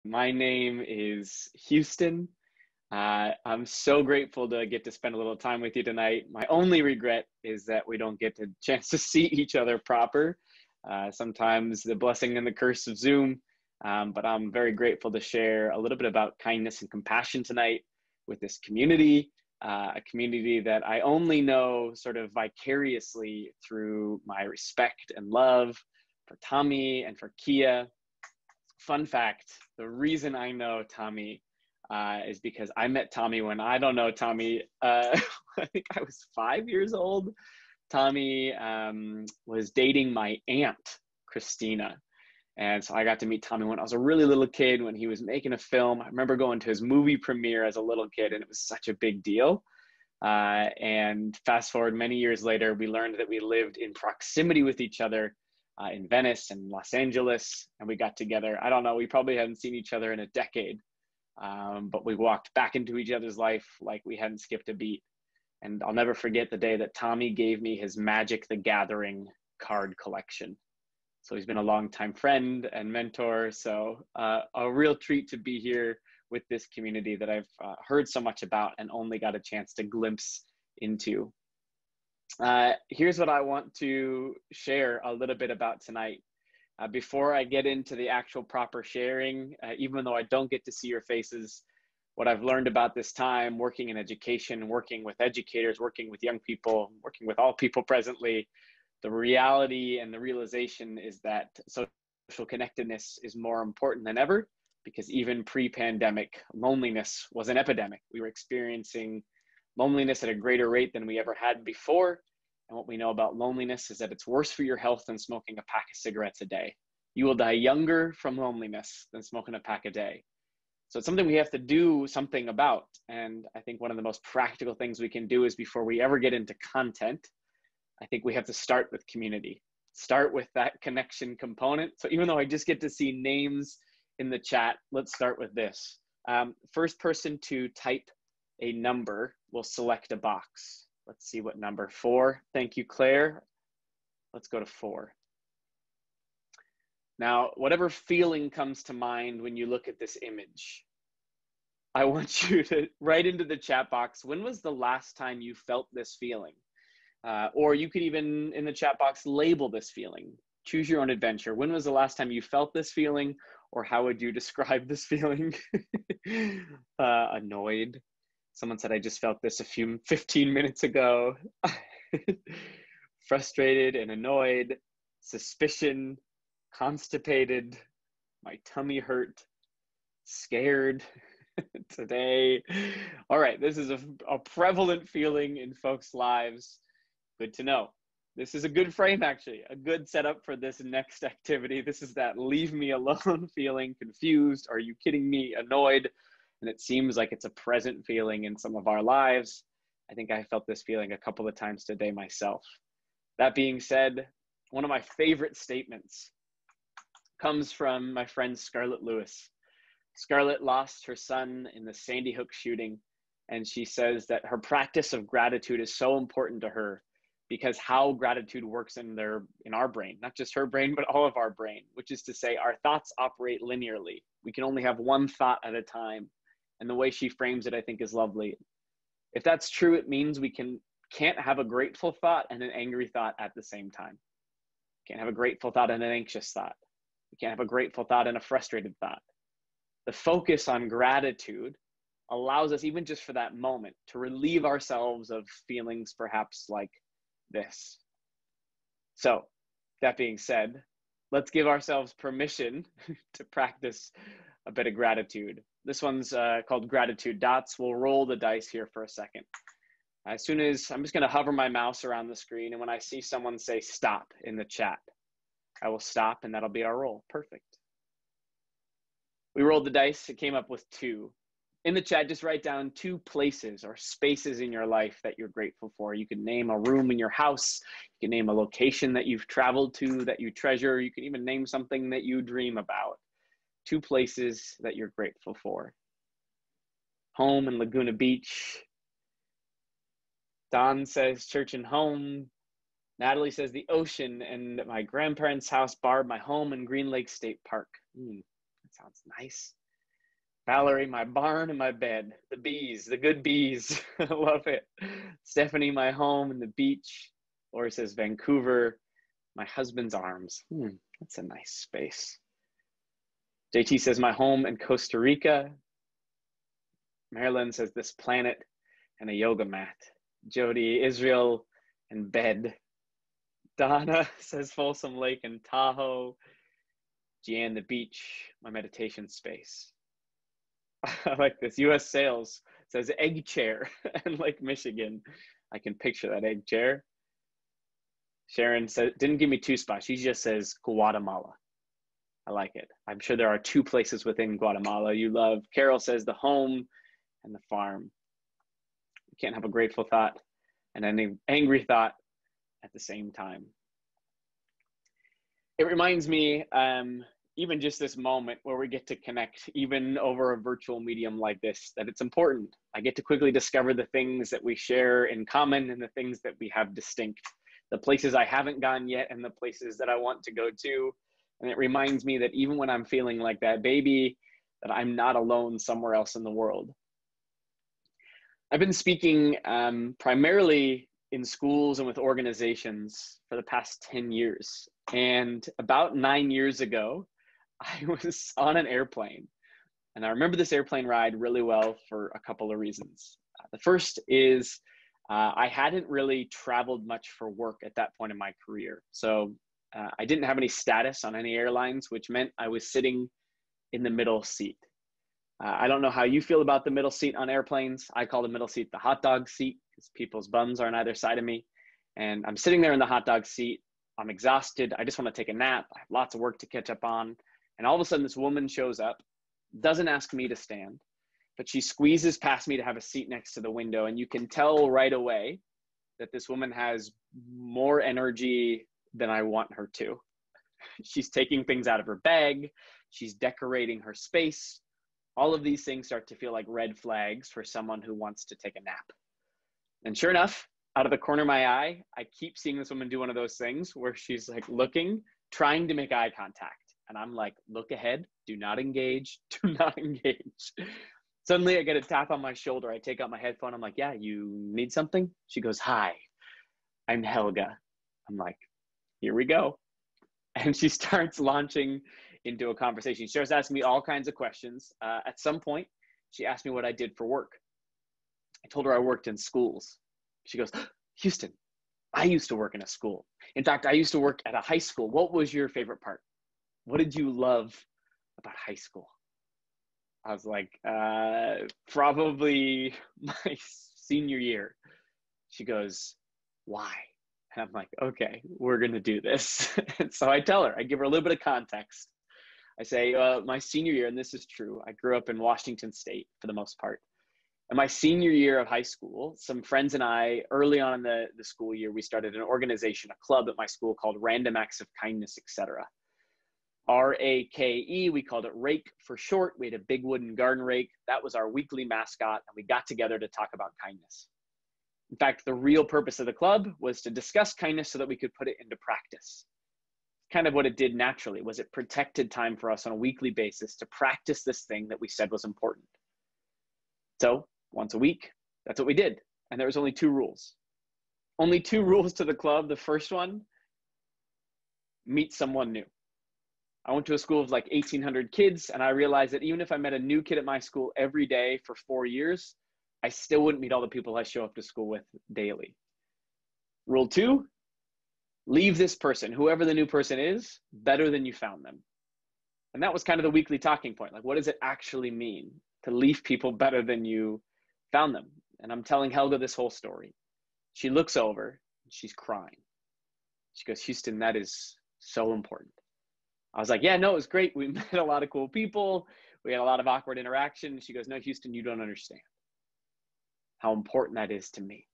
My name is Houston. I'm so grateful to get to spend a little time with you tonight. My only regret is that we don't get a chance to see each other proper. Sometimes the blessing and the curse of Zoom, but I'm very grateful to share a little bit about kindness and compassion tonight with this community, a community that I only know sort of vicariously through my respect and love for Tommy and for Kia. Fun fact, the reason I know Tommy is because I met Tommy when I don't know Tommy. I think I was 5 years old. Tommy was dating my aunt, Christina. And so I got to meet Tommy when I was a really little kid, when he was making a film. I remember going to his movie premiere as a little kid, and it was such a big deal. And fast forward many years later, we learned that we lived in proximity with each other in Venice and Los Angeles, and we got together. I don't know, we probably hadn't seen each other in a decade, but we walked back into each other's life like we hadn't skipped a beat. And I'll never forget the day that Tommy gave me his Magic the Gathering card collection. So he's been a longtime friend and mentor. So a real treat to be here with this community that I've heard so much about and only got a chance to glimpse into. Here's what I want to share a little bit about tonight. Before I get into the actual proper sharing, even though I don't get to see your faces, what I've learned about this time working in education, working with educators, working with young people, working with all people presently, the reality and the realization is that social connectedness is more important than ever, because even pre-pandemic, loneliness was an epidemic. We were experiencing loneliness at a greater rate than we ever had before. And what we know about loneliness is that it's worse for your health than smoking a pack of cigarettes a day. You will die younger from loneliness than smoking a pack a day. So it's something we have to do something about. And I think one of the most practical things we can do is, before we ever get into content, I think we have to start with community, start with that connection component. So even though I just get to see names in the chat, let's start with this. First person to type a number will select a box. Let's see what number. 4. Thank you, Claire. Let's go to 4. Now, whatever feeling comes to mind when you look at this image, I want you to write into the chat box, when was the last time you felt this feeling? Or you could even, in the chat box, label this feeling. Choose your own adventure. When was the last time you felt this feeling? Or how would you describe this feeling? Annoyed. Someone said, I just felt this 15 minutes ago. Frustrated and annoyed, suspicion, constipated, my tummy hurt, scared today. All right, this is a prevalent feeling in folks' lives. Good to know. This is a good frame, actually, a good setup for this next activity. This is that leave me alone feeling, confused, are you kidding me, annoyed. And it seems like it's a present feeling in some of our lives. I think I felt this feeling a couple of times today myself. That being said, one of my favorite statements comes from my friend Scarlett Lewis. Scarlett lost her son in the Sandy Hook shooting, and she says that her practice of gratitude is so important to her, because how gratitude works in our brain, not just her brain, but all of our brain, which is to say our thoughts operate linearly. We can only have one thought at a time. And the way she frames it, I think, is lovely. If that's true, it means we can't have a grateful thought and an angry thought at the same time. Can't have a grateful thought and an anxious thought. We can't have a grateful thought and a frustrated thought. The focus on gratitude allows us, even just for that moment, to relieve ourselves of feelings perhaps like this. So that being said, let's give ourselves permission to practice a bit of gratitude. This one's called Gratitude Dots. We'll roll the dice here for a second. As soon as I'm just going to hover my mouse around the screen, and when I see someone say stop in the chat, I will stop, and that'll be our roll. Perfect. We rolled the dice. It came up with 2. In the chat, just write down 2 places or spaces in your life that you're grateful for. You can name a room in your house. You can name a location that you've traveled to that you treasure. You can even name something that you dream about. 2 places that you're grateful for. Home in Laguna Beach. Don says church and home. Natalie says the ocean and my grandparents' house, Barb, my home in Green Lake State Park. That sounds nice. Valerie, my barn and my bed. The bees, the good bees. I love it. Stephanie, my home and the beach. Laura says Vancouver, my husband's arms. That's a nice space. JT says my home in Costa Rica. Marilyn says this planet and a yoga mat. Jody, Israel and bed. Donna says Folsom Lake and Tahoe. Jeanne, the beach, my meditation space. I like this. US Sales says egg chair in Lake Michigan. I can picture that egg chair. Sharon said, didn't give me two spots. She just says Guatemala. I like it. I'm sure there are two places within Guatemala you love. Carol says the home and the farm. You can't have a grateful thought and an angry thought at the same time. It reminds me, even just this moment where we get to connect, even over a virtual medium like this, that it's important. I get to quickly discover the things that we share in common and the things that we have distinct, the places I haven't gone yet and the places that I want to go to. And it reminds me that even when I'm feeling like that baby, that I'm not alone somewhere else in the world. I've been speaking primarily in schools and with organizations for the past 10 years. And about 9 years ago, I was on an airplane. And I remember this airplane ride really well for a couple of reasons. The first is I hadn't really traveled much for work at that point in my career. So I didn't have any status on any airlines, which meant I was sitting in the middle seat. I don't know how you feel about the middle seat on airplanes. I call the middle seat the hot dog seat because people's bums are on either side of me. And I'm sitting there in the hot dog seat. I'm exhausted. I just want to take a nap. I have lots of work to catch up on. And all of a sudden, this woman shows up, doesn't ask me to stand, but she squeezes past me to have a seat next to the window. And you can tell right away that this woman has more energy than I want her to. She's taking things out of her bag. She's decorating her space. All of these things start to feel like red flags for someone who wants to take a nap. And sure enough, out of the corner of my eye, I keep seeing this woman do one of those things where she's like looking, trying to make eye contact. And I'm like, look ahead, do not engage, do not engage. Suddenly I get a tap on my shoulder. I take out my headphone. I'm like, yeah, you need something? She goes, hi, I'm Helga. I'm like, here we go. And she starts launching into a conversation. She starts asking me all kinds of questions. At some point, she asked me what I did for work. I told her I worked in schools. She goes, Houston, I used to work in a school. In fact, I used to work at a high school. What was your favorite part? What did you love about high school? I was like, probably my senior year. She goes, why? And I'm like, okay, we're going to do this. And so I tell her, I give her a little bit of context. I say, my senior year, and this is true, I grew up in Washington State for the most part. In my senior year of high school, some friends and I, early on in the school year, we started an organization, a club at my school called Random Acts of Kindness, etc. RAKE, we called it Rake for short. We had a big wooden garden rake. That was our weekly mascot, and we got together to talk about kindness. In fact, the real purpose of the club was to discuss kindness so that we could put it into practice. Kind of what it did naturally was it protected time for us on a weekly basis to practice this thing that we said was important. So once a week, that's what we did. And there was only 2 rules. Only 2 rules to the club. The first one, meet someone new. I went to a school of like 1,800 kids, and I realized that even if I met a new kid at my school every day for 4 years, I still wouldn't meet all the people I show up to school with daily. Rule 2, leave this person, whoever the new person is, better than you found them. And that was kind of the weekly talking point. Like, what does it actually mean to leave people better than you found them? And I'm telling Helga this whole story. She looks over, she's crying. She goes, Houston, that is so important. I was like, yeah, no, it was great. We met a lot of cool people. We had a lot of awkward interaction. She goes, no, Houston, you don't understand how important that is to me.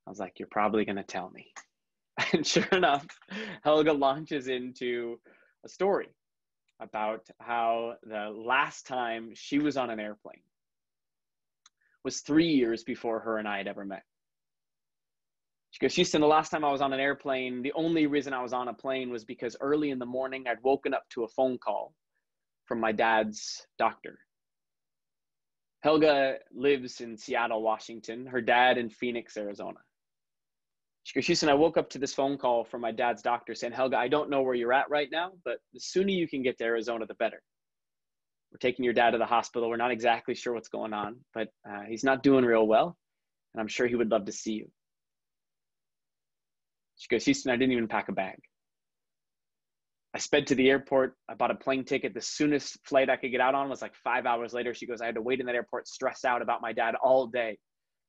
I was like, you're probably going to tell me. And sure enough, Helga launches into a story about how the last time she was on an airplane was 3 years before her and I had ever met. She goes, Houston, the last time I was on an airplane, the only reason I was on a plane was because early in the morning, I'd woken up to a phone call from my dad's doctor. Helga lives in Seattle, Washington, her dad in Phoenix, Arizona. She goes, Houston, I woke up to this phone call from my dad's doctor saying, Helga, I don't know where you're at right now, but the sooner you can get to Arizona, the better. We're taking your dad to the hospital. We're not exactly sure what's going on, but he's not doing real well, and I'm sure he would love to see you. She goes, Houston, I didn't even pack a bag. I sped to the airport. I bought a plane ticket. The soonest flight I could get out on was like 5 hours later. She goes, I had to wait in that airport, stressed out about my dad all day,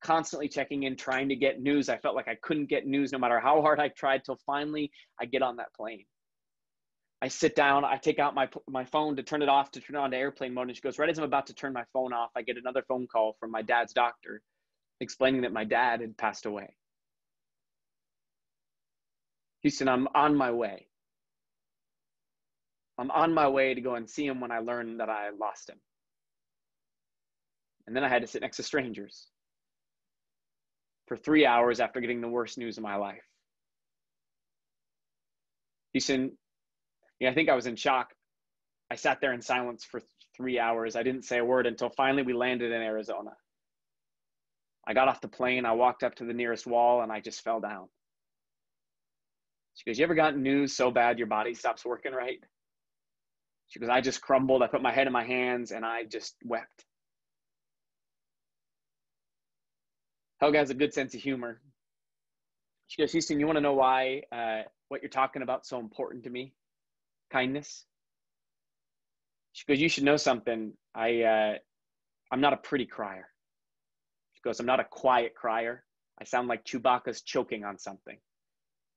constantly checking in, trying to get news. I felt like I couldn't get news no matter how hard I tried, till finally I get on that plane. I sit down, I take out my phone to turn it off, to turn it on to airplane mode. And she goes, right as I'm about to turn my phone off, I get another phone call from my dad's doctor explaining that my dad had passed away. Houston, I'm on my way. I'm on my way to go and see him when I learned that I lost him. And then I had to sit next to strangers for 3 hours after getting the worst news of my life. Houston, I think I was in shock. I sat there in silence for 3 hours. I didn't say a word until finally we landed in Arizona. I got off the plane. I walked up to the nearest wall and I just fell down. She goes, you ever gotten news so bad your body stops working right? She goes, I just crumbled. I put my head in my hands and I just wept. Helga has a good sense of humor. She goes, Houston, you want to know why what you're talking about is so important to me? Kindness. She goes, you should know something. I'm not a pretty crier. She goes, I'm not a quiet crier. I sound like Chewbacca's choking on something.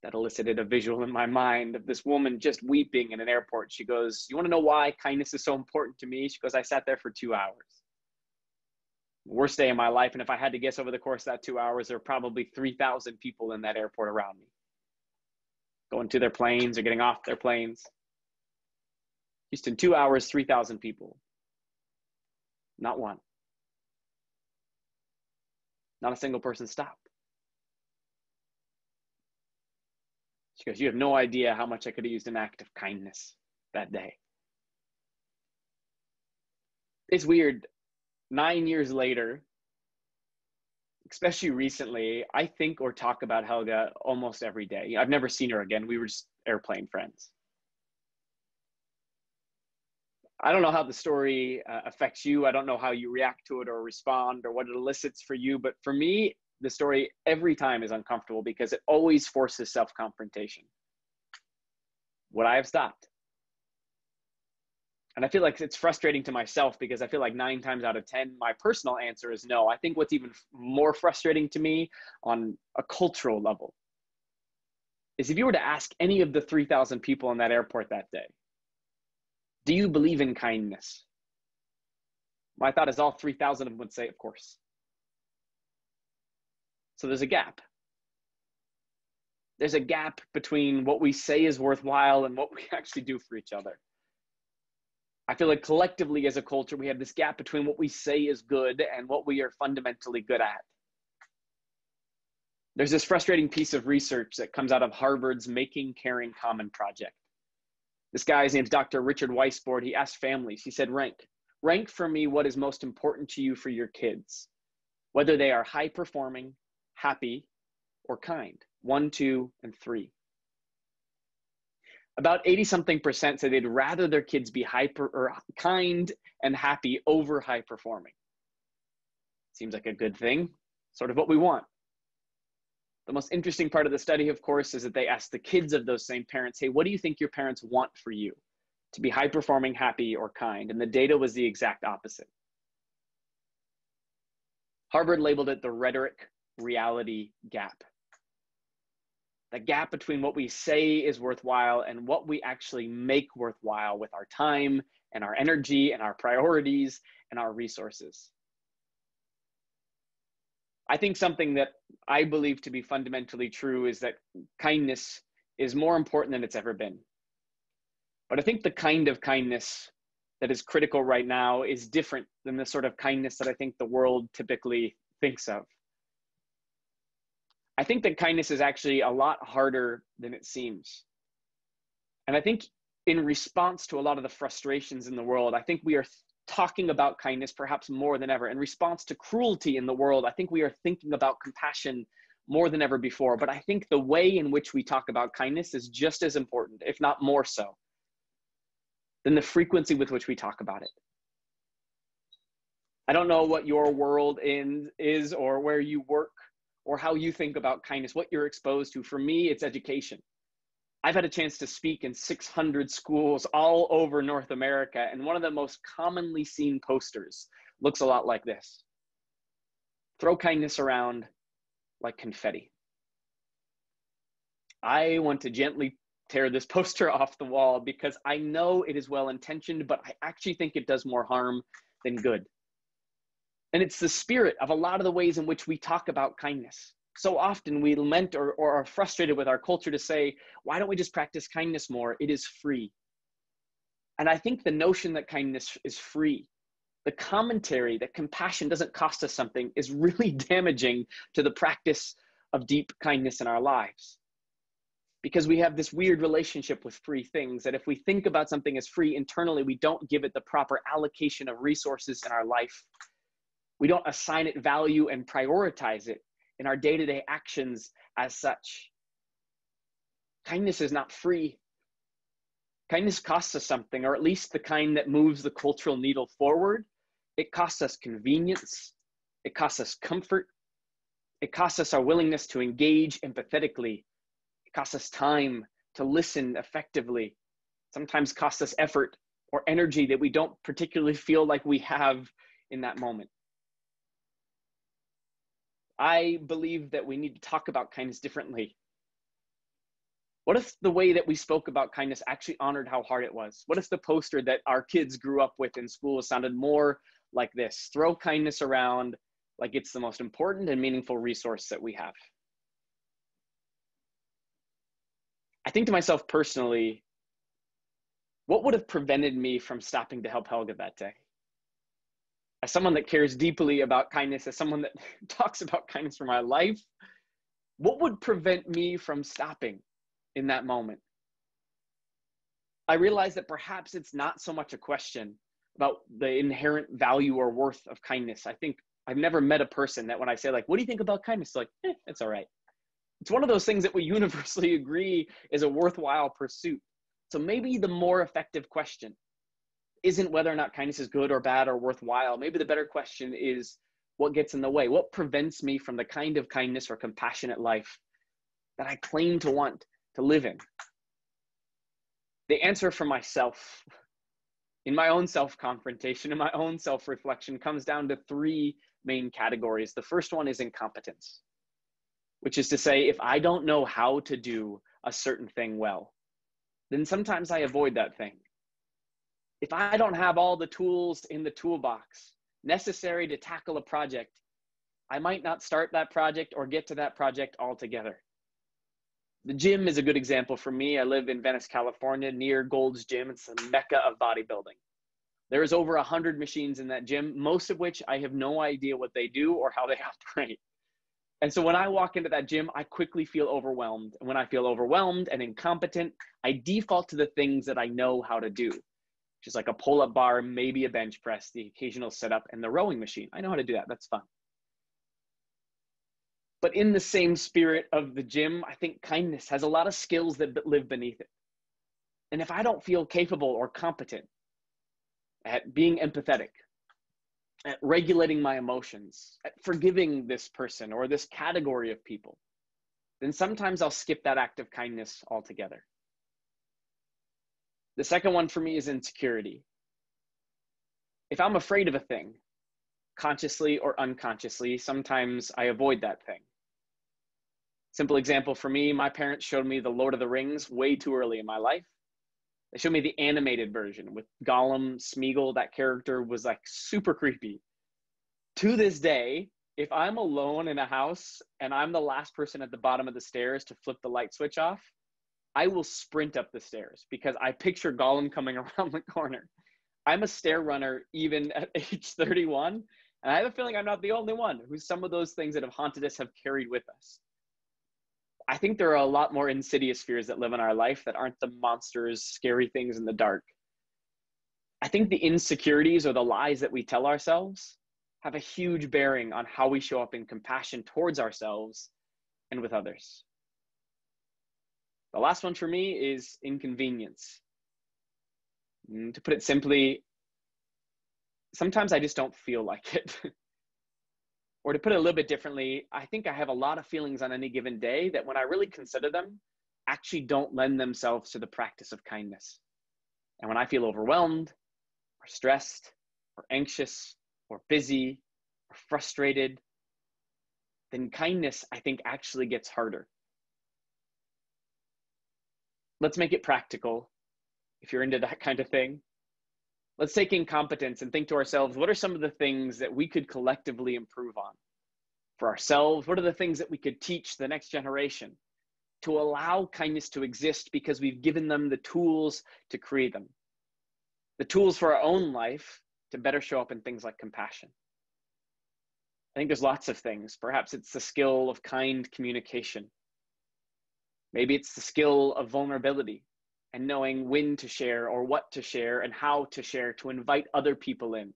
That elicited a visual in my mind of this woman just weeping in an airport. She goes, you want to know why kindness is so important to me? She goes, I sat there for 2 hours. Worst day of my life. And if I had to guess, over the course of that 2 hours, there were probably 3,000 people in that airport around me, going to their planes or getting off their planes. Just in 2 hours, 3,000 people. Not one. Not a single person stopped. She goes, you have no idea how much I could have used an act of kindness that day. It's weird. 9 years later, especially recently, I think or talk about Helga almost every day. I've never seen her again. We were just airplane friends. I don't know how the story affects you. I don't know how you react to it or respond or what it elicits for you. But for me, the story every time is uncomfortable because it always forces self-confrontation. Would I have stopped? And I feel like it's frustrating to myself because I feel like 9 times out of 10, my personal answer is no. I think what's even more frustrating to me on a cultural level is if you were to ask any of the 3,000 people in that airport that day, do you believe in kindness? My thought is all 3,000 of them would say, of course. So there's a gap. There's a gap between what we say is worthwhile and what we actually do for each other. I feel like collectively as a culture, we have this gap between what we say is good and what we are fundamentally good at. There's this frustrating piece of research that comes out of Harvard's Making Caring Common project. This guy's name is Dr. Richard Weisbord. He asked families, he said, rank for me what is most important to you for your kids, whether they are high performing, happy, or kind. 1, 2, and 3. About 80-something% say they'd rather their kids be kind and happy over high performing. Seems like a good thing, sort of what we want. The most interesting part of the study, of course, is that they asked the kids of those same parents, hey, what do you think your parents want for you? To be high performing, happy, or kind? And the data was the exact opposite. Harvard labeled it the rhetoric reality gap. The gap between what we say is worthwhile and what we actually make worthwhile with our time and our energy and our priorities and our resources. I think something that I believe to be fundamentally true is that kindness is more important than it's ever been. But I think the kind of kindness that is critical right now is different than the sort of kindness that I think the world typically thinks of. I think that kindness is actually a lot harder than it seems. And I think in response to a lot of the frustrations in the world, I think we are talking about kindness perhaps more than ever. In response to cruelty in the world, I think we are thinking about compassion more than ever before. But I think the way in which we talk about kindness is just as important, if not more so, than the frequency with which we talk about it. I don't know what your world is or where you work or how you think about kindness, what you're exposed to. For me, it's education. I've had a chance to speak in 600 schools all over North America, and one of the most commonly seen posters looks a lot like this. Throw kindness around like confetti. I want to gently tear this poster off the wall because I know it is well-intentioned, but I actually think it does more harm than good. And it's the spirit of a lot of the ways in which we talk about kindness. So often we lament or are frustrated with our culture to say, why don't we just practice kindness more? It is free. And I think the notion that kindness is free, the commentary that compassion doesn't cost us something, is really damaging to the practice of deep kindness in our lives. Because we have this weird relationship with free things that if we think about something as free internally, we don't give it the proper allocation of resources in our life. We don't assign it value and prioritize it in our day-to-day actions as such. Kindness is not free. Kindness costs us something, or at least the kind that moves the cultural needle forward. It costs us convenience. It costs us comfort. It costs us our willingness to engage empathetically. It costs us time to listen effectively. Sometimes costs us effort or energy that we don't particularly feel like we have in that moment. I believe that we need to talk about kindness differently. What if the way that we spoke about kindness actually honored how hard it was? What if the poster that our kids grew up with in school sounded more like this? Throw kindness around like it's the most important and meaningful resource that we have. I think to myself personally, what would have prevented me from stopping to help Helga that day? As someone that cares deeply about kindness, as someone that talks about kindness for my life, what would prevent me from stopping in that moment? I realized that perhaps it's not so much a question about the inherent value or worth of kindness. I think I've never met a person that when I say, like, what do you think about kindness? Like, it's all right. It's one of those things that we universally agree is a worthwhile pursuit. So maybe the more effective question isn't whether or not kindness is good or bad or worthwhile. Maybe the better question is what gets in the way? What prevents me from the kind of kindness or compassionate life that I claim to want to live in? The answer for myself, in my own self-confrontation, in my own self-reflection, comes down to three main categories. The first one is incompetence, which is to say, if I don't know how to do a certain thing well, then sometimes I avoid that thing. If I don't have all the tools in the toolbox necessary to tackle a project, I might not start that project or get to that project altogether. The gym is a good example for me. I live in Venice, California, near Gold's Gym. It's a mecca of bodybuilding. There's over 100 machines in that gym, most of which I have no idea what they do or how they operate. And so when I walk into that gym, I quickly feel overwhelmed. And when I feel overwhelmed and incompetent, I default to the things that I know how to do. Just like a pull-up bar, maybe a bench press, the occasional sit-up, and the rowing machine. I know how to do that. That's fun. But in the same spirit of the gym, I think kindness has a lot of skills that live beneath it. And if I don't feel capable or competent at being empathetic, at regulating my emotions, at forgiving this person or this category of people, then sometimes I'll skip that act of kindness altogether. The second one for me is insecurity. If I'm afraid of a thing, consciously or unconsciously, sometimes I avoid that thing. Simple example for me, my parents showed me The Lord of the Rings way too early in my life. They showed me the animated version with Gollum, Smeagol. That character was like super creepy. To this day, if I'm alone in a house and I'm the last person at the bottom of the stairs to flip the light switch off, I will sprint up the stairs because I picture Gollum coming around the corner. I'm a stair runner even at age 31, and I have a feeling I'm not the only one who some of those things that have haunted us have carried with us. I think there are a lot more insidious fears that live in our life that aren't the monsters, scary things in the dark. I think the insecurities or the lies that we tell ourselves have a huge bearing on how we show up in compassion towards ourselves and with others. The last one for me is inconvenience. To put it simply, sometimes I just don't feel like it. Or to put it a little bit differently, I think I have a lot of feelings on any given day that when I really consider them, actually don't lend themselves to the practice of kindness. And when I feel overwhelmed or stressed or anxious or busy or frustrated, then kindness, I think, actually gets harder. Let's make it practical if you're into that kind of thing. Let's take incompetence and think to ourselves, what are some of the things that we could collectively improve on for ourselves? What are the things that we could teach the next generation to allow kindness to exist because we've given them the tools to create them, the tools for our own life to better show up in things like compassion? I think there's lots of things. Perhaps it's the skill of kind communication. Maybe it's the skill of vulnerability and knowing when to share or what to share and how to share to invite other people in.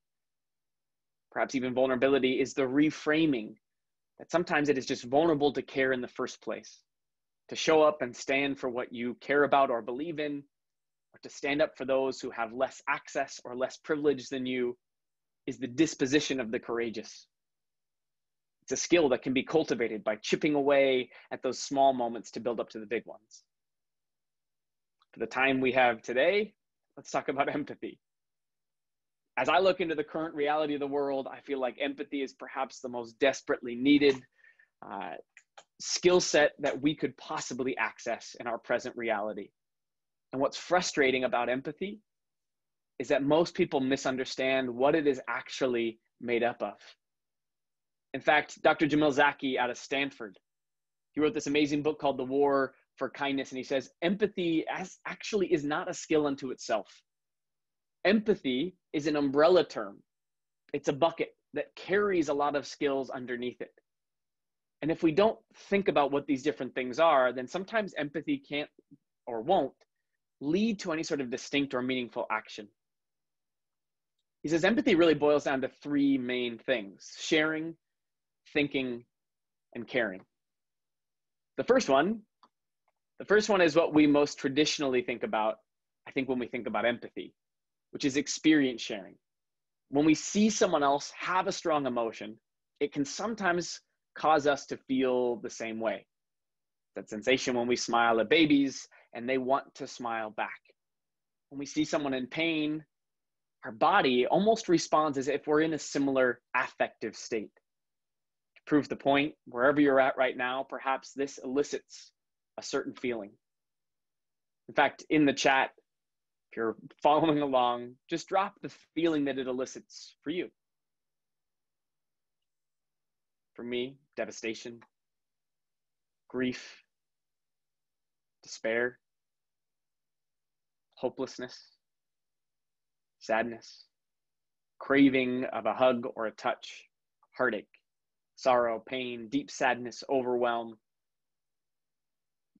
Perhaps even vulnerability is the reframing that sometimes it is just vulnerable to care in the first place, to show up and stand for what you care about or believe in, or to stand up for those who have less access or less privilege than you, is the disposition of the courageous. It's a skill that can be cultivated by chipping away at those small moments to build up to the big ones. For the time we have today, let's talk about empathy. As I look into the current reality of the world, I feel like empathy is perhaps the most desperately needed skill set that we could possibly access in our present reality. And what's frustrating about empathy is that most people misunderstand what it is actually made up of. In fact, Dr. Jamil Zaki out of Stanford, he wrote this amazing book called The War for Kindness, and he says, empathy actually is not a skill unto itself. Empathy is an umbrella term. It's a bucket that carries a lot of skills underneath it. And if we don't think about what these different things are, then sometimes empathy can't or won't lead to any sort of distinct or meaningful action. He says empathy really boils down to three main things: sharing, thinking, and caring. The first one is what we most traditionally think about, I think, when we think about empathy, which is experience sharing. When we see someone else have a strong emotion, it can sometimes cause us to feel the same way. That sensation when we smile at babies and they want to smile back. When we see someone in pain, our body almost responds as if we're in a similar affective state. To prove the point, wherever you're at right now, perhaps this elicits a certain feeling. In fact, in the chat, if you're following along, just drop the feeling that it elicits for you. For me, devastation, grief, despair, hopelessness, sadness, craving of a hug or a touch, heartache, sorrow, pain, deep sadness, overwhelm.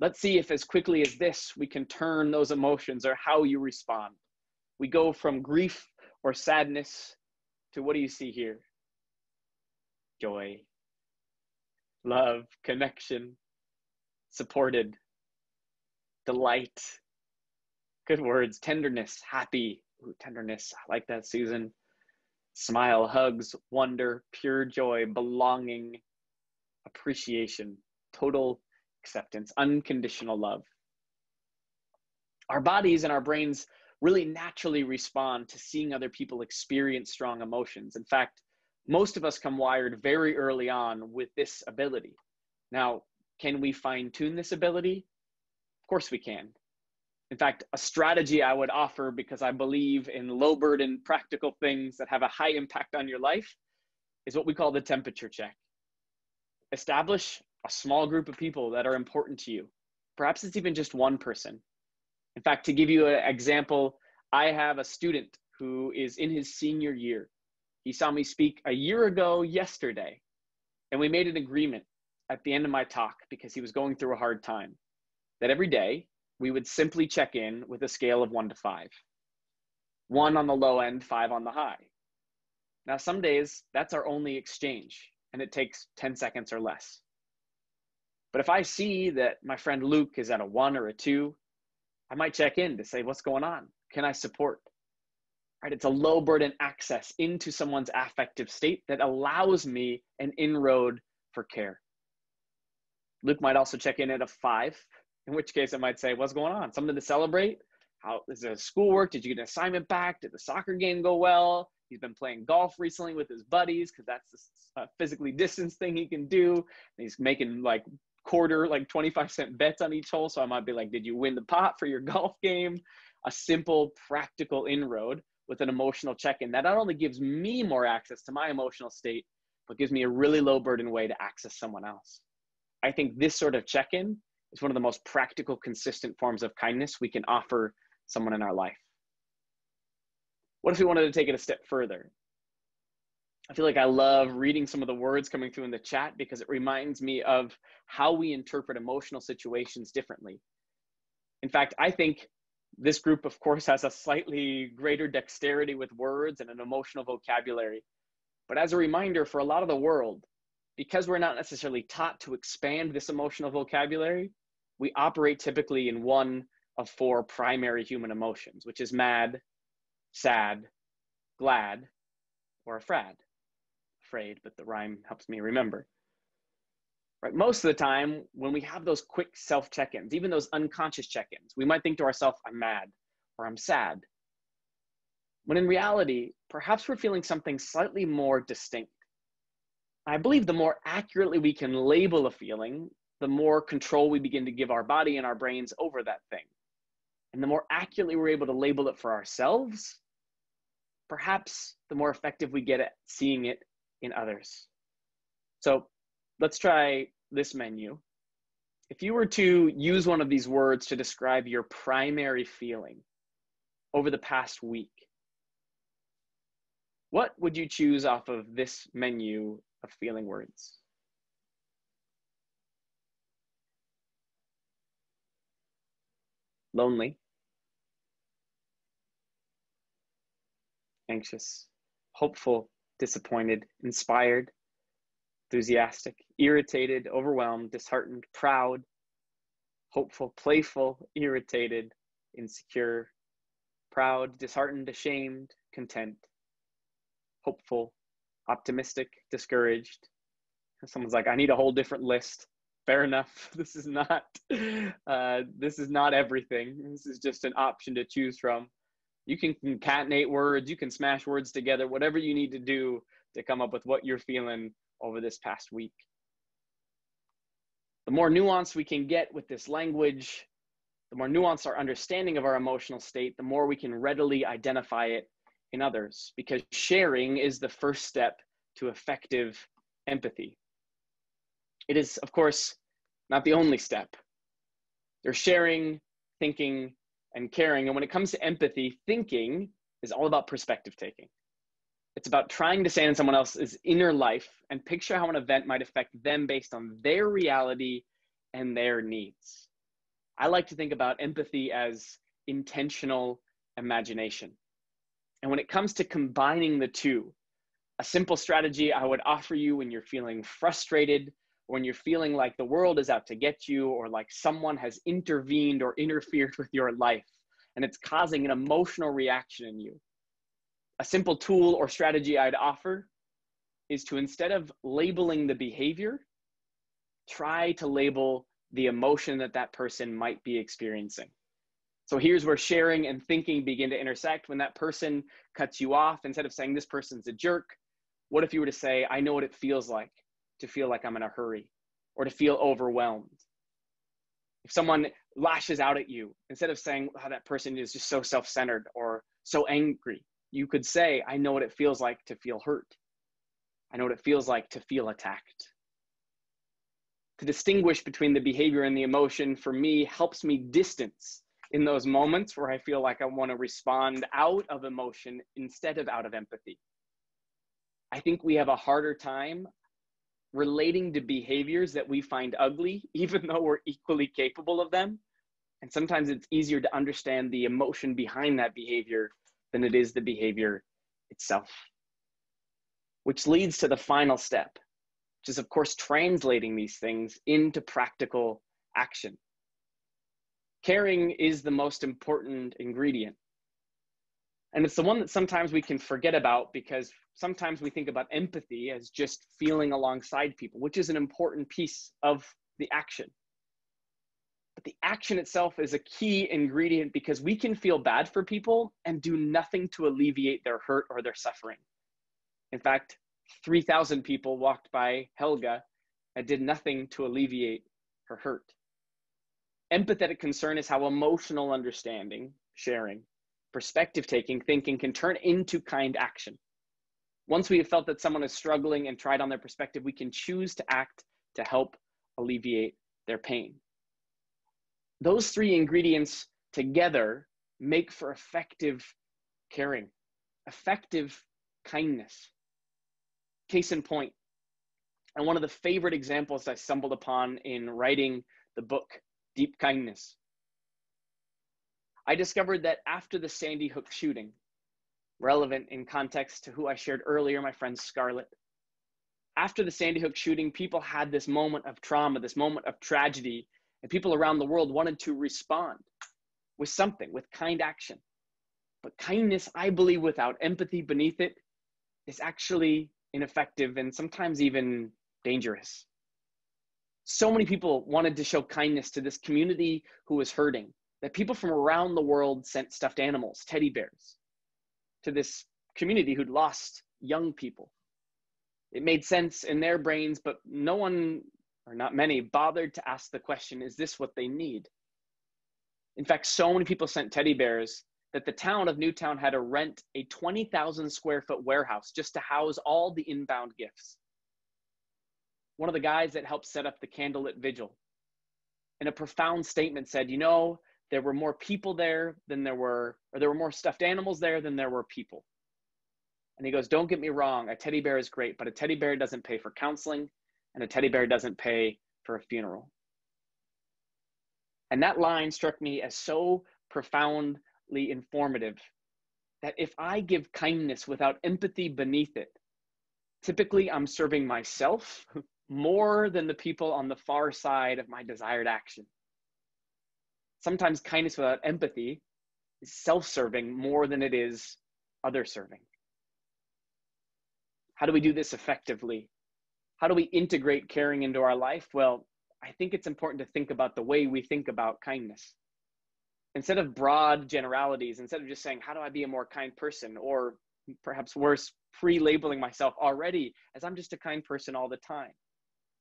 Let's see if as quickly as this, we can turn those emotions or how you respond. We go from grief or sadness to, what do you see here? Joy, love, connection, supported, delight, good words, tenderness, happy. Ooh, tenderness, I like that, Susan. Smile, hugs, wonder, pure joy, belonging, appreciation, total acceptance, unconditional love. Our bodies and our brains really naturally respond to seeing other people experience strong emotions. In fact, most of us come wired very early on with this ability. Now, can we fine-tune this ability? Of course we can. In fact, a strategy I would offer, because I believe in low burden practical things that have a high impact on your life, is what we call the temperature check. Establish a small group of people that are important to you. Perhaps it's even just one person. In fact, to give you an example, I have a student who is in his senior year. He saw me speak a year ago yesterday, and we made an agreement at the end of my talk, because he was going through a hard time, that every day we would simply check in with a scale of 1 to 5. 1 on the low end, 5 on the high. Now, some days that's our only exchange and it takes 10 seconds or less. But if I see that my friend Luke is at a 1 or a 2, I might check in to say, what's going on? Can I support? Right? It's a low burden access into someone's affective state that allows me an inroad for care. Luke might also check in at a 5, in which case I might say, what's going on? Something to celebrate? How is there schoolwork? Did you get an assignment back? Did the soccer game go well? He's been playing golf recently with his buddies because that's a physically distanced thing he can do. And he's making like 25-cent bets on each hole. So I might be like, did you win the pot for your golf game? A simple, practical inroad with an emotional check-in that not only gives me more access to my emotional state, but gives me a really low burden way to access someone else. I think this sort of check-in is one of the most practical, consistent forms of kindness we can offer someone in our life. What if we wanted to take it a step further? I feel like I love reading some of the words coming through in the chat because it reminds me of how we interpret emotional situations differently. In fact, I think this group, of course, has a slightly greater dexterity with words and an emotional vocabulary. But as a reminder, for a lot of the world, because we're not necessarily taught to expand this emotional vocabulary, we operate typically in one of 4 primary human emotions, which is mad, sad, glad, or afraid, but the rhyme helps me remember. Right? Most of the time, when we have those quick self-check-ins, even those unconscious check-ins, we might think to ourselves, I'm mad, or I'm sad. When in reality, perhaps we're feeling something slightly more distinct. I believe the more accurately we can label a feeling, the more control we begin to give our body and our brains over that thing. And the more accurately we're able to label it for ourselves, perhaps the more effective we get at seeing it in others. So let's try this menu. If you were to use one of these words to describe your primary feeling over the past week, what would you choose off of this menu of feeling words? Lonely, anxious, hopeful, disappointed, inspired, enthusiastic, irritated, overwhelmed, disheartened, proud, hopeful, playful, irritated, insecure, proud, disheartened, ashamed, content, hopeful, optimistic, discouraged. Someone's like, I need a whole different list. Fair enough. This is not everything. This is just an option to choose from. You can concatenate words, you can smash words together, whatever you need to do to come up with what you're feeling over this past week. The more nuance we can get with this language, the more nuanced our understanding of our emotional state, the more we can readily identify it in others, because sharing is the first step to effective empathy. It is, of course, not the only step. There's sharing, thinking, and caring. And when it comes to empathy, thinking is all about perspective taking. It's about trying to stand in someone else's inner life and picture how an event might affect them based on their reality and their needs. I like to think about empathy as intentional imagination. And when it comes to combining the two, a simple strategy I would offer you when you're feeling frustrated, when you're feeling like the world is out to get you, or like someone has intervened or interfered with your life and it's causing an emotional reaction in you. A simple tool or strategy I'd offer is to, instead of labeling the behavior, try to label the emotion that that person might be experiencing. So here's where sharing and thinking begin to intersect. When that person cuts you off, instead of saying this person's a jerk, what if you were to say, I know what it feels like to feel like I'm in a hurry or to feel overwhelmed. If someone lashes out at you, instead of saying, oh, that person is just so self-centered or so angry, you could say, I know what it feels like to feel hurt. I know what it feels like to feel attacked. To distinguish between the behavior and the emotion, for me, helps me distance in those moments where I feel like I want to respond out of emotion instead of out of empathy. I think we have a harder time relating to behaviors that we find ugly, even though we're equally capable of them. And sometimes it's easier to understand the emotion behind that behavior than it is the behavior itself. Which leads to the final step, which is, of course, translating these things into practical action. Caring is the most important ingredient. And it's the one that sometimes we can forget about, because sometimes we think about empathy as just feeling alongside people, which is an important piece of the action. But the action itself is a key ingredient, because we can feel bad for people and do nothing to alleviate their hurt or their suffering. In fact, 3,000 people walked by Helga and did nothing to alleviate her hurt. Empathetic concern is how emotional understanding, sharing, perspective taking, thinking can turn into kind action. Once we have felt that someone is struggling and tried on their perspective, we can choose to act to help alleviate their pain. Those three ingredients together make for effective caring, effective kindness. Case in point, and one of the favorite examples I stumbled upon in writing the book, Deep Kindness. I discovered that after the Sandy Hook shooting, relevant in context to who I shared earlier, my friend Scarlett, after the Sandy Hook shooting, people had this moment of trauma, this moment of tragedy, and people around the world wanted to respond with something, with kind action. But kindness, I believe, without empathy beneath it, is actually ineffective and sometimes even dangerous. So many people wanted to show kindness to this community who was hurting, that people from around the world sent stuffed animals, teddy bears, to this community who'd lost young people. It made sense in their brains, but no one, or not many, bothered to ask the question, is this what they need? In fact, so many people sent teddy bears that the town of Newtown had to rent a 20,000 square foot warehouse just to house all the inbound gifts. One of the guys that helped set up the candlelit vigil, in a profound statement, said, you know, there were more people there than there were more stuffed animals there than there were people. And he goes, don't get me wrong, a teddy bear is great, but a teddy bear doesn't pay for counseling, and a teddy bear doesn't pay for a funeral. And that line struck me as so profoundly informative, that if I give kindness without empathy beneath it, typically I'm serving myself more than the people on the far side of my desired action. Sometimes kindness without empathy is self-serving more than it is other-serving. How do we do this effectively? How do we integrate caring into our life? Well, I think it's important to think about the way we think about kindness. Instead of broad generalities, instead of just saying, how do I be a more kind person? Or perhaps worse, pre-labeling myself already as I'm just a kind person all the time.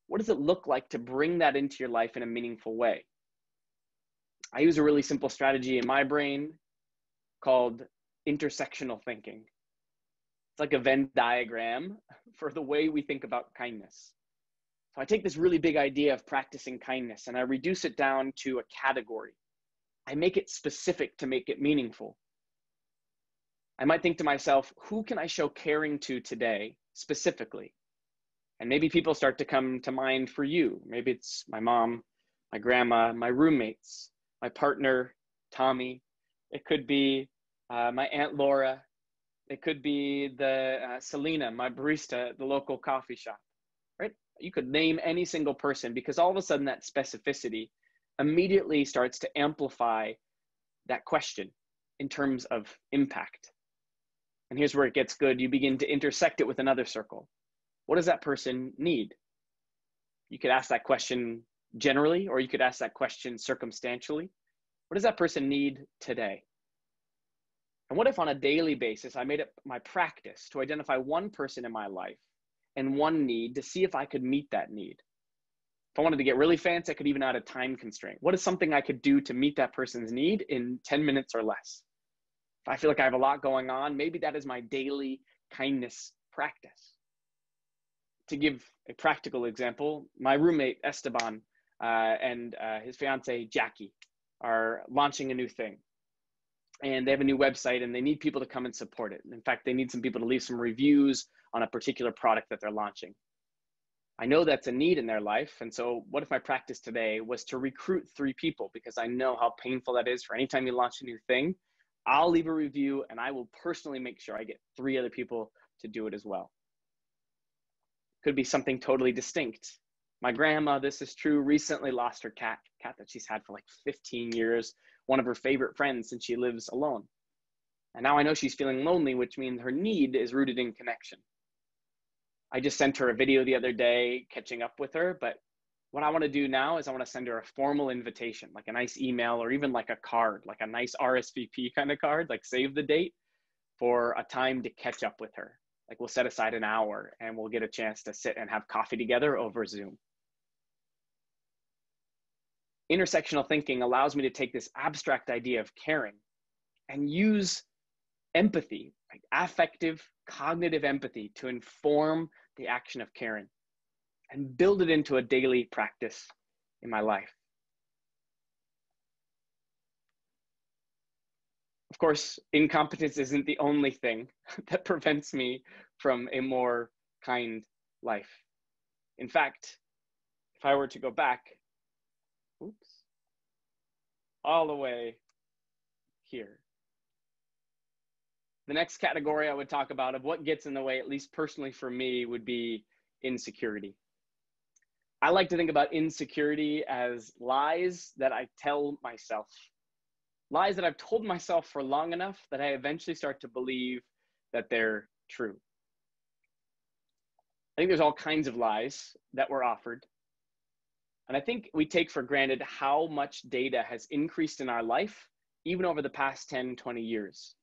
What does it look like to bring that into your life in a meaningful way? I use a really simple strategy in my brain called intersectional thinking. It's like a Venn diagram for the way we think about kindness. So I take this really big idea of practicing kindness and I reduce it down to a category. I make it specific to make it meaningful. I might think to myself, who can I show caring to today specifically? And maybe people start to come to mind for you. Maybe it's my mom, my grandma, my roommates, my partner, Tommy. It could be my Aunt Laura. It could be Selena, my barista at the local coffee shop, right? You could name any single person, because all of a sudden that specificity immediately starts to amplify that question in terms of impact. And here's where it gets good. You begin to intersect it with another circle. What does that person need? You could ask that question generally, or you could ask that question circumstantially. What does that person need today? And what if on a daily basis, I made it my practice to identify one person in my life and one need to see if I could meet that need? If I wanted to get really fancy, I could even add a time constraint. What is something I could do to meet that person's need in 10 minutes or less? If I feel like I have a lot going on, maybe that is my daily kindness practice. To give a practical example, my roommate Esteban and his fiance Jackie are launching a new thing. And they have a new website and they need people to come and support it. In fact, they need some people to leave some reviews on a particular product that they're launching. I know that's a need in their life. And so what if my practice today was to recruit 3 people, because I know how painful that is for any time you launch a new thing. I'll leave a review, and I will personally make sure I get 3 other people to do it as well. Could be something totally distinct. My grandma, this is true, recently lost her cat that she's had for like 15 years, one of her favorite friends since she lives alone. And now I know she's feeling lonely, which means her need is rooted in connection. I just sent her a video the other day, catching up with her, but what I want to do now is I want to send her a formal invitation, like a nice email or even like a card, like a nice RSVP kind of card, like save the date for a time to catch up with her. Like we'll set aside an hour and we'll get a chance to sit and have coffee together over Zoom. Intersectional thinking allows me to take this abstract idea of caring and use empathy, like affective, cognitive empathy, to inform the action of caring and build it into a daily practice in my life. Of course, incompetence isn't the only thing that prevents me from a more kind life. In fact, if I were to go back, all the way here, the next category I would talk about of what gets in the way, at least personally for me, would be insecurity. I like to think about insecurity as lies that I tell myself, lies that I've told myself for long enough that I eventually start to believe that they're true. I think there's all kinds of lies that were offered. And I think we take for granted how much data has increased in our life, even over the past 10, 20 years.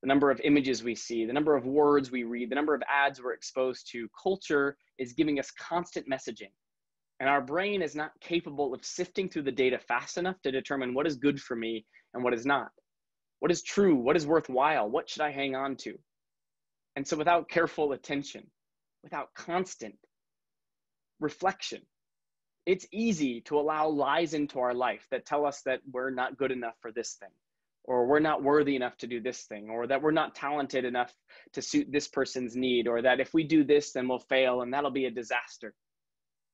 The number of images we see, the number of words we read, the number of ads we're exposed to, culture is giving us constant messaging. And our brain is not capable of sifting through the data fast enough to determine what is good for me and what is not. What is true? What is worthwhile? What should I hang on to? And so without careful attention, without constant reflection, it's easy to allow lies into our life that tell us that we're not good enough for this thing, or we're not worthy enough to do this thing, or that we're not talented enough to suit this person's need, or that if we do this, then we'll fail and that'll be a disaster.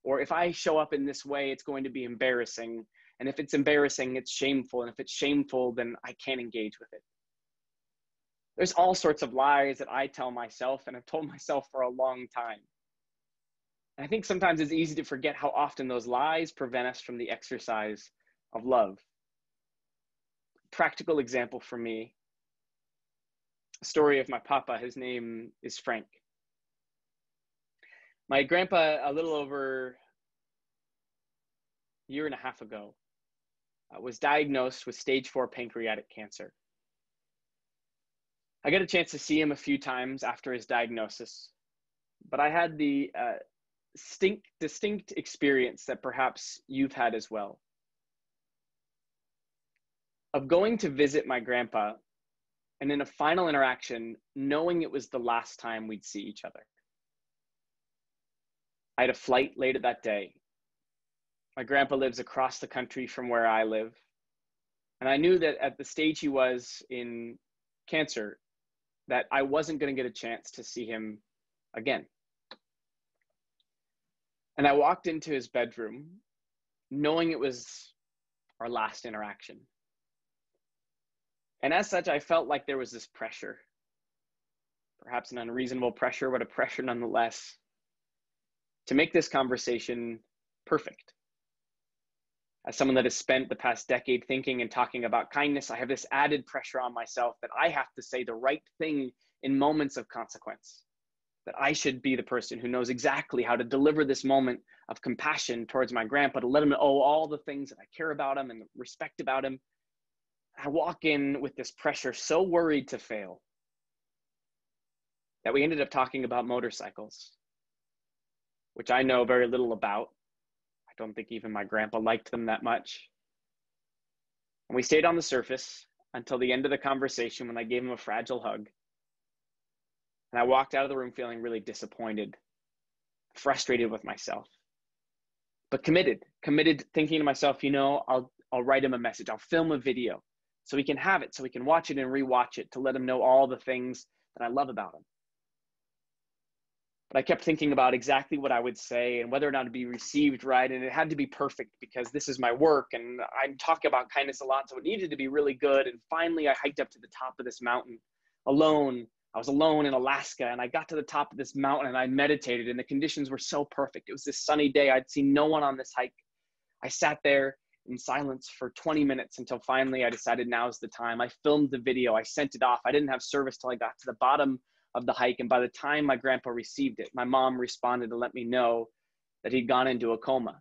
Or if I show up in this way, it's going to be embarrassing. And if it's embarrassing, it's shameful. And if it's shameful, then I can't engage with it. There's all sorts of lies that I tell myself and have told myself for a long time. And I think sometimes it's easy to forget how often those lies prevent us from the exercise of love. Practical example for me, a story of my papa. His name is Frank. My grandpa, a little over a year and a half ago, was diagnosed with stage 4 pancreatic cancer. I got a chance to see him a few times after his diagnosis, but I had the distinct experience that perhaps you've had as well, of going to visit my grandpa and in a final interaction, knowing it was the last time we'd see each other. I had a flight later that day. My grandpa lives across the country from where I live. And I knew that at the stage he was in cancer, that I wasn't going to get a chance to see him again. And I walked into his bedroom knowing it was our last interaction. And as such, I felt like there was this pressure, perhaps an unreasonable pressure, but a pressure nonetheless, to make this conversation perfect. As someone that has spent the past decade thinking and talking about kindness, I have this added pressure on myself that I have to say the right thing in moments of consequence, that I should be the person who knows exactly how to deliver this moment of compassion towards my grandpa, to let him know all the things that I care about him and respect about him. I walk in with this pressure, so worried to fail, that we ended up talking about motorcycles, which I know very little about. I don't think even my grandpa liked them that much. And we stayed on the surface until the end of the conversation when I gave him a fragile hug. And I walked out of the room feeling really disappointed, frustrated with myself, but committed, thinking to myself, you know, I'll write him a message. I'll film a video so he can have it, so he can watch it and rewatch it to let him know all the things that I love about him. But I kept thinking about exactly what I would say and whether or not it'd be received right. And it had to be perfect because this is my work and I talk about kindness a lot. So it needed to be really good. And finally, I hiked up to the top of this mountain alone. I was alone in Alaska and I got to the top of this mountain and I meditated and the conditions were so perfect. It was this sunny day. I'd seen no one on this hike. I sat there in silence for 20 minutes until finally I decided now's the time. I filmed the video. I sent it off. I didn't have service till I got to the bottom of the hike. And by the time my grandpa received it, my mom responded to let me know that he'd gone into a coma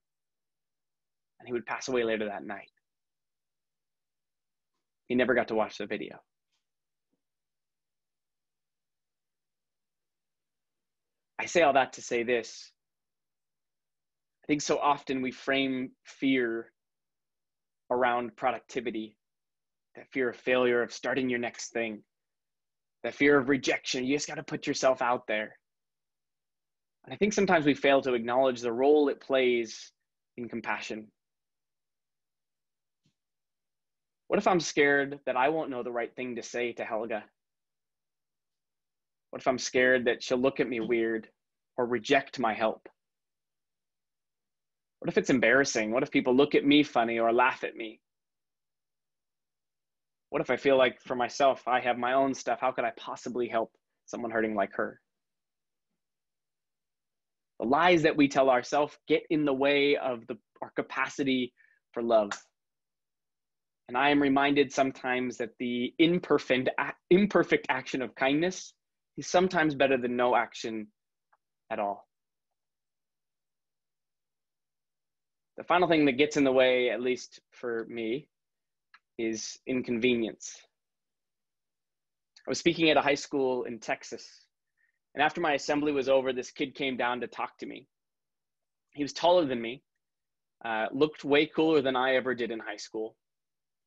and he would pass away later that night. He never got to watch the video. I say all that to say this. I think so often we frame fear around productivity, that fear of failure, of starting your next thing, that fear of rejection. You just got to put yourself out there. And I think sometimes we fail to acknowledge the role it plays in compassion. What if I'm scared that I won't know the right thing to say to Helga? What if I'm scared that she'll look at me weird or reject my help? What if it's embarrassing? What if people look at me funny or laugh at me? What if I feel like for myself, I have my own stuff? How could I possibly help someone hurting like her? The lies that we tell ourselves get in the way of our capacity for love. And I am reminded sometimes that the imperfect action of kindness is sometimes better than no action at all. The final thing that gets in the way, at least for me, is inconvenience. I was speaking at a high school in Texas, and after my assembly was over, this kid came down to talk to me. He was taller than me, looked way cooler than I ever did in high school.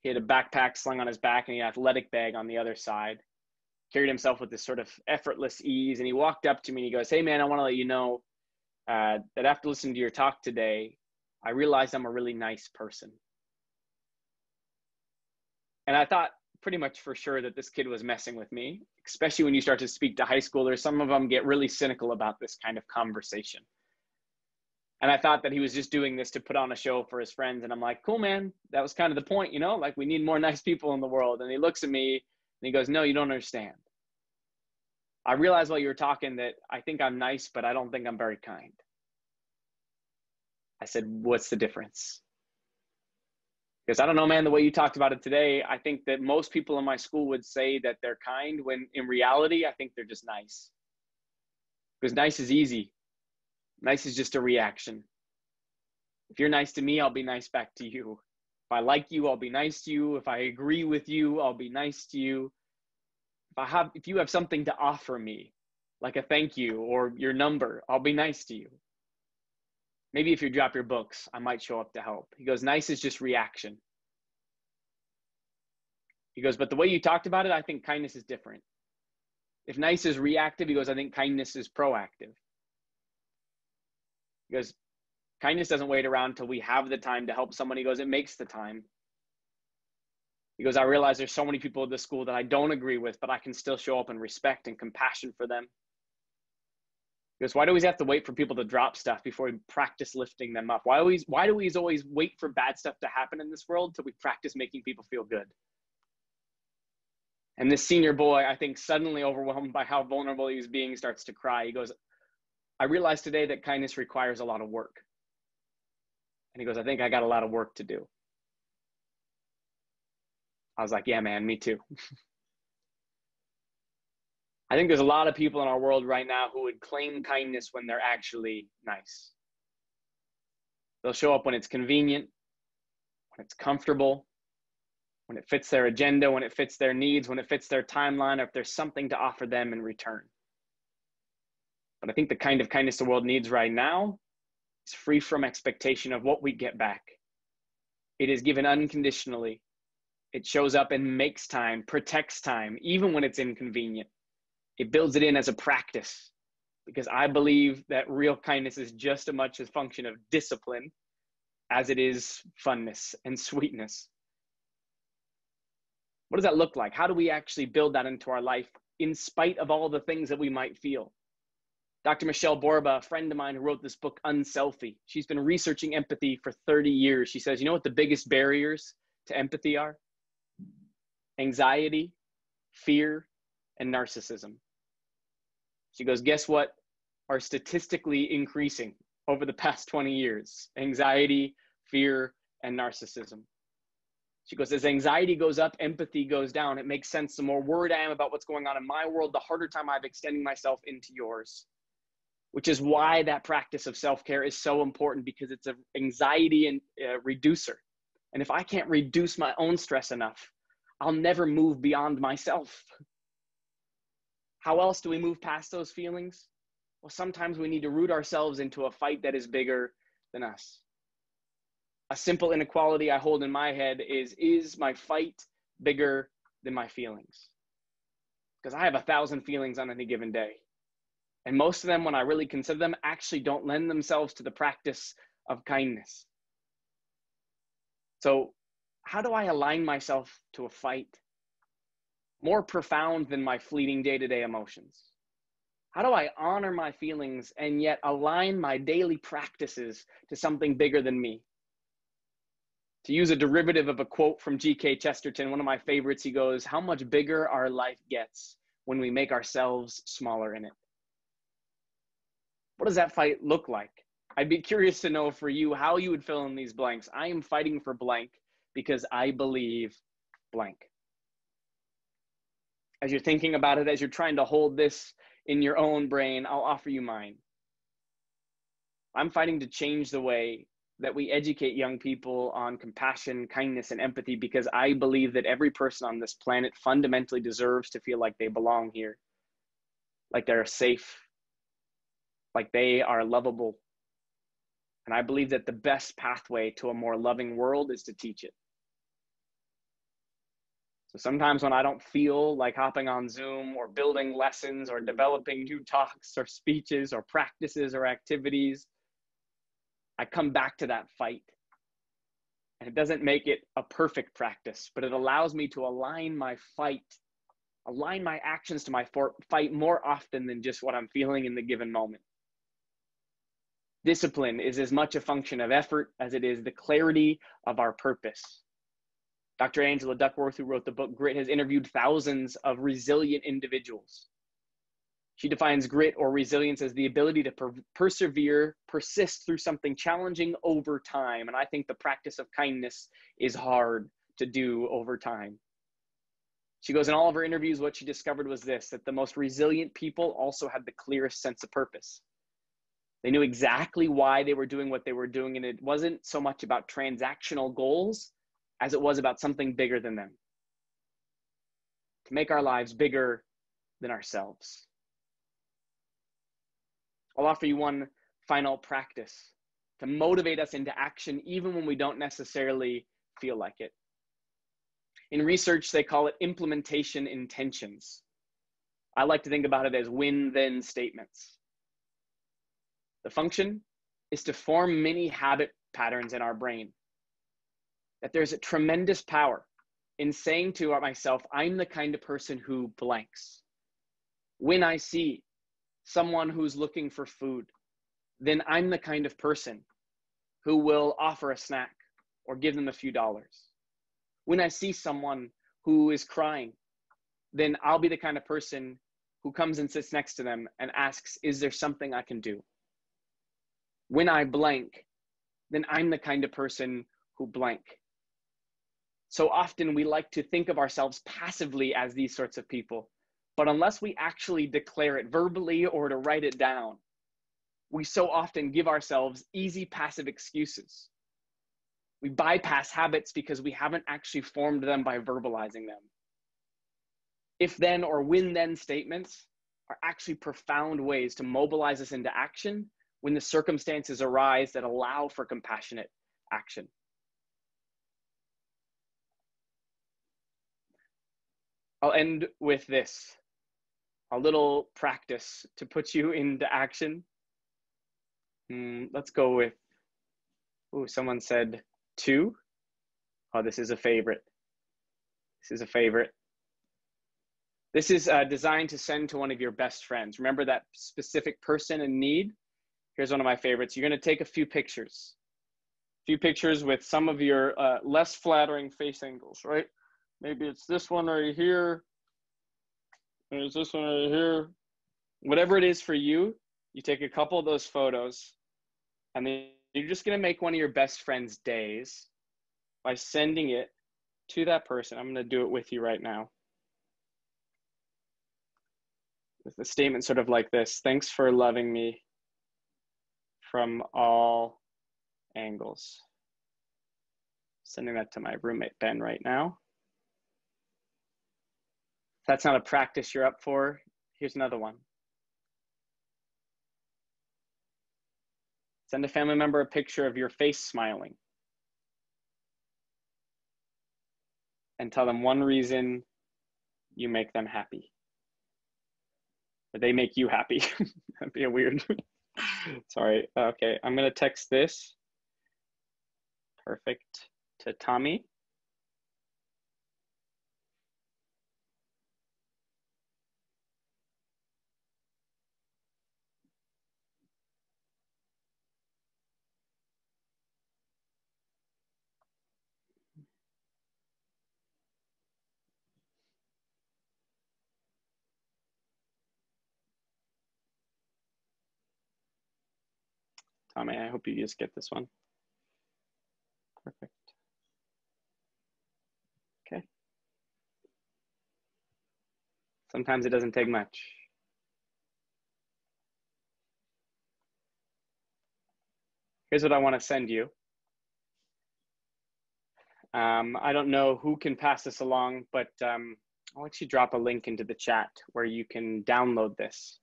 He had a backpack slung on his back and an athletic bag on the other side. Carried himself with this sort of effortless ease, and he walked up to me and he goes, "Hey man, I want to let you know that after listening to your talk today, I realized I'm a really nice person." And I thought pretty much for sure that this kid was messing with me, especially when you start to speak to high schoolers. Some of them get really cynical about this kind of conversation. And I thought that he was just doing this to put on a show for his friends. And I'm like, cool, man. That was kind of the point, you know, like we need more nice people in the world. And he looks at me and he goes, "No, you don't understand. I realized while you were talking that I think I'm nice, but I don't think I'm very kind." I said, "What's the difference?" Because I don't know, man, the way you talked about it today, I think that most people in my school would say that they're kind when in reality, I think they're just nice. Because nice is easy. Nice is just a reaction. If you're nice to me, I'll be nice back to you. If I like you, I'll be nice to you. If I agree with you, I'll be nice to you. If you have something to offer me, like a thank you or your number, I'll be nice to you. Maybe if you drop your books, I might show up to help. He goes, nice is just reaction. He goes, but the way you talked about it, I think kindness is different. If nice is reactive, he goes, I think kindness is proactive. He goes, kindness doesn't wait around until we have the time to help someone. He goes, it makes the time. He goes, I realize there's so many people at this school that I don't agree with, but I can still show up in respect and compassion for them. He goes, why do we have to wait for people to drop stuff before we practice lifting them up? Why do we always wait for bad stuff to happen in this world till we practice making people feel good? And this senior boy, I think, suddenly overwhelmed by how vulnerable he was being, starts to cry. He goes, I realized today that kindness requires a lot of work. And he goes, I think I got a lot of work to do. I was like, yeah, man, me too. I think there's a lot of people in our world right now who would claim kindness when they're actually nice. They'll show up when it's convenient, when it's comfortable, when it fits their agenda, when it fits their needs, when it fits their timeline, or if there's something to offer them in return. But I think the kind of kindness the world needs right now is free from expectation of what we get back. It is given unconditionally. It shows up and makes time, protects time, even when it's inconvenient. It builds it in as a practice, because I believe that real kindness is just as much a function of discipline as it is funness and sweetness. What does that look like? How do we actually build that into our life in spite of all the things that we might feel? Dr. Michelle Borba, a friend of mine who wrote this book, Unselfie, she's been researching empathy for 30 years. She says, you know what the biggest barriers to empathy are? Anxiety, fear, and narcissism. She goes, guess what are statistically increasing over the past 20 years? Anxiety, fear, and narcissism. She goes, as anxiety goes up, empathy goes down. It makes sense. The more worried I am about what's going on in my world, the harder time I have extending myself into yours. Which is why that practice of self-care is so important, because it's an anxiety and reducer. And if I can't reduce my own stress enough, I'll never move beyond myself. How else do we move past those feelings? Well, sometimes we need to root ourselves into a fight that is bigger than us. A simple inequality I hold in my head is my fight bigger than my feelings? Because I have 1,000 feelings on any given day. And most of them, when I really consider them, actually don't lend themselves to the practice of kindness. So how do I align myself to a fight more profound than my fleeting day-to-day emotions? How do I honor my feelings and yet align my daily practices to something bigger than me? To use a derivative of a quote from G.K. Chesterton, one of my favorites, he goes, how much bigger our life gets when we make ourselves smaller in it. What does that fight look like? I'd be curious to know for you how you would fill in these blanks. I am fighting for blank because I believe blank. As you're thinking about it, as you're trying to hold this in your own brain, I'll offer you mine. I'm fighting to change the way that we educate young people on compassion, kindness, and empathy, because I believe that every person on this planet fundamentally deserves to feel like they belong here, like they're safe, like they are lovable. And I believe that the best pathway to a more loving world is to teach it. So sometimes when I don't feel like hopping on Zoom or building lessons or developing new talks or speeches or practices or activities, I come back to that fight. And it doesn't make it a perfect practice, but it allows me to align my fight, align my actions to my fight more often than just what I'm feeling in the given moment. Discipline is as much a function of effort as it is the clarity of our purpose. Dr. Angela Duckworth, who wrote the book Grit, has interviewed thousands of resilient individuals. She defines grit or resilience as the ability to persevere, persist through something challenging over time. And I think the practice of kindness is hard to do over time. She goes, in all of her interviews, what she discovered was this, that the most resilient people also had the clearest sense of purpose. They knew exactly why they were doing what they were doing, and it wasn't so much about transactional goals as it was about something bigger than them. To make our lives bigger than ourselves. I'll offer you one final practice to motivate us into action even when we don't necessarily feel like it. In research, they call it implementation intentions. I like to think about it as win-then statements. The function is to form many habit patterns in our brain. That there's a tremendous power in saying to myself, I'm the kind of person who blanks. When I see someone who's looking for food, then I'm the kind of person who will offer a snack or give them a few dollars. When I see someone who is crying, then I'll be the kind of person who comes and sits next to them and asks, is there something I can do? When I blank, then I'm the kind of person who blank. So often we like to think of ourselves passively as these sorts of people, but unless we actually declare it verbally or to write it down, we so often give ourselves easy passive excuses. We bypass habits because we haven't actually formed them by verbalizing them. If then or when then statements are actually profound ways to mobilize us into action when the circumstances arise that allow for compassionate action. I'll end with this, a little practice to put you into action. Let's go with, someone said 2. Oh, this is a favorite. This is a favorite. This is designed to send to one of your best friends. Remember that specific person in need? Here's one of my favorites. You're going to take a few pictures with some of your less flattering face angles, right? Maybe it's this one right here. There's this one right here. Whatever it is for you, you take a couple of those photos, and then you're just going to make one of your best friend's days by sending it to that person. I'm going to do it with you right now. With a statement sort of like this: thanks for loving me from all angles. Sending that to my roommate, Ben, right now. If that's not a practice you're up for, here's another one. Send a family member a picture of your face smiling. And tell them one reason you make them happy. Or they make you happy. That'd be a weird. Sorry. Okay, I'm going to text this. Perfect. To Tommy. Tommy, I hope you just get this one. Perfect. Okay. Sometimes it doesn't take much. Here's what I want to send you. I don't know who can pass this along, but I'll actually drop a link into the chat where you can download this.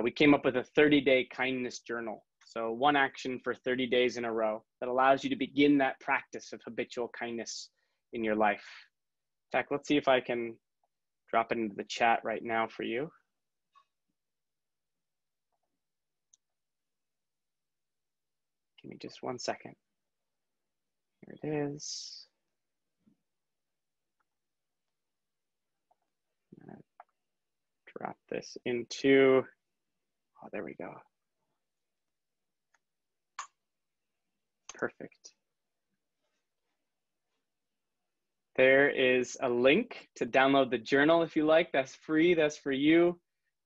We came up with a 30-day kindness journal. So one action for 30 days in a row that allows you to begin that practice of habitual kindness in your life. In fact, let's see if I can drop it into the chat right now for you. Give me just 1 second. Here it is. I'm gonna drop this into, oh, there we go. Perfect. There is a link to download the journal if you like. That's free, that's for you.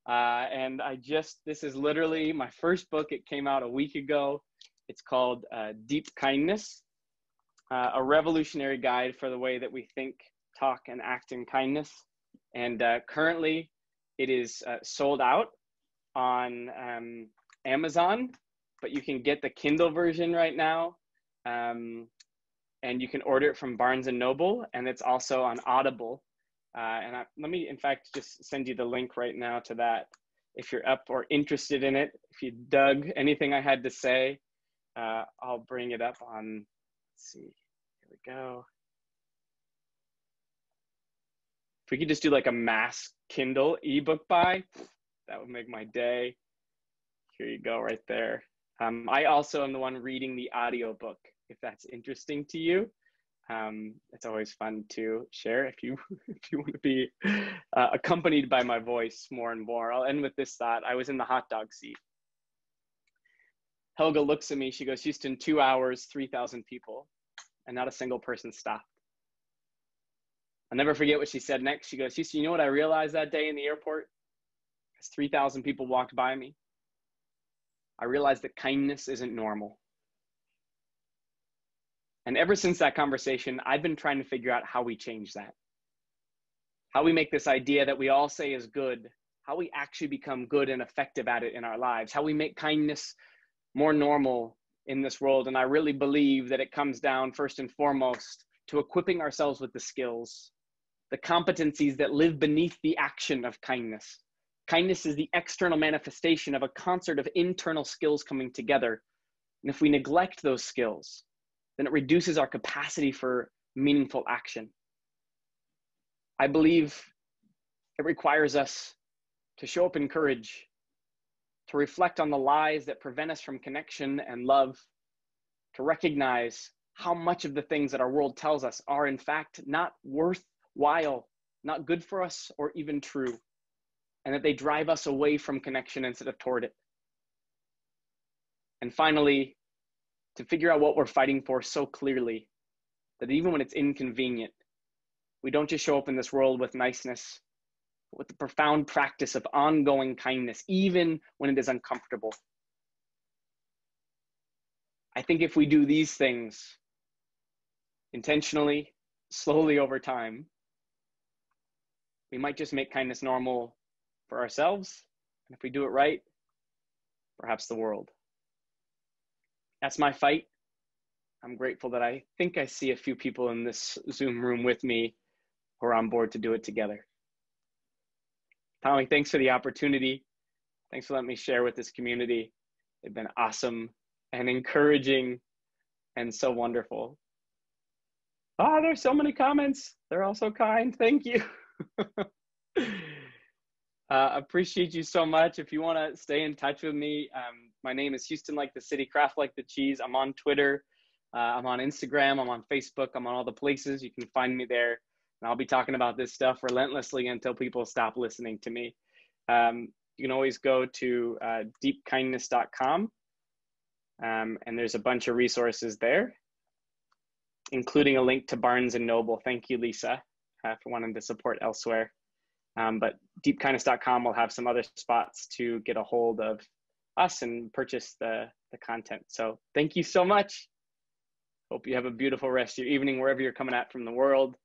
And this is literally my first book. It came out a week ago. It's called Deep Kindness, a revolutionary guide for the way that we think, talk, and act in kindness. And currently it is sold out on Amazon, but you can get the Kindle version right now. And you can order it from Barnes & Noble, and it's also on Audible. Let me, in fact, just send you the link right now to that. If you're up or interested in it, if you dug anything I had to say, I'll bring it up on, let's see, here we go. If we could just do like a mass Kindle ebook buy, that would make my day. Here you go, right there. I also am the one reading the audiobook, if that's interesting to you. It's always fun to share if you want to be accompanied by my voice more and more. I'll end with this thought. I was in the hot dog seat. Helga looks at me, she goes, Houston, 2 hours, 3,000 people, and not a single person stopped. I'll never forget what she said next. She goes, Houston, you know what I realized that day in the airport? As 3,000 people walked by me, I realized that kindness isn't normal. And ever since that conversation, I've been trying to figure out how we change that. How we make this idea that we all say is good, how we actually become good and effective at it in our lives, how we make kindness more normal in this world. And I really believe that it comes down first and foremost to equipping ourselves with the skills, the competencies that live beneath the action of kindness. Kindness is the external manifestation of a concert of internal skills coming together. And if we neglect those skills, then it reduces our capacity for meaningful action. I believe it requires us to show up in courage, to reflect on the lies that prevent us from connection and love, to recognize how much of the things that our world tells us are in fact not worthwhile, not good for us or even true, and that they drive us away from connection instead of toward it. And finally, to figure out what we're fighting for so clearly that even when it's inconvenient, we don't just show up in this world with niceness, but with the profound practice of ongoing kindness, even when it is uncomfortable. I think if we do these things intentionally, slowly over time, we might just make kindness normal for ourselves. And if we do it right, perhaps the world. That's my fight. I'm grateful that I think I see a few people in this Zoom room with me who are on board to do it together. Tommy, thanks for the opportunity. Thanks for letting me share with this community. They've been awesome and encouraging and so wonderful. Ah, there's so many comments. They're all so kind. Thank you. Appreciate you so much. If you want to stay in touch with me, my name is Houston like the city, Kraft like the cheese. I'm on Twitter. I'm on Instagram. I'm on Facebook. I'm on all the places. You can find me there. And I'll be talking about this stuff relentlessly until people stop listening to me. You can always go to deepkindness.com. And there's a bunch of resources there, including a link to Barnes and Noble. Thank you, Lisa, for wanting to support elsewhere. But deepkindness.com will have some other spots to get a hold of us and purchase the content. So thank you so much. Hope you have a beautiful rest of your evening, wherever you're coming at from the world.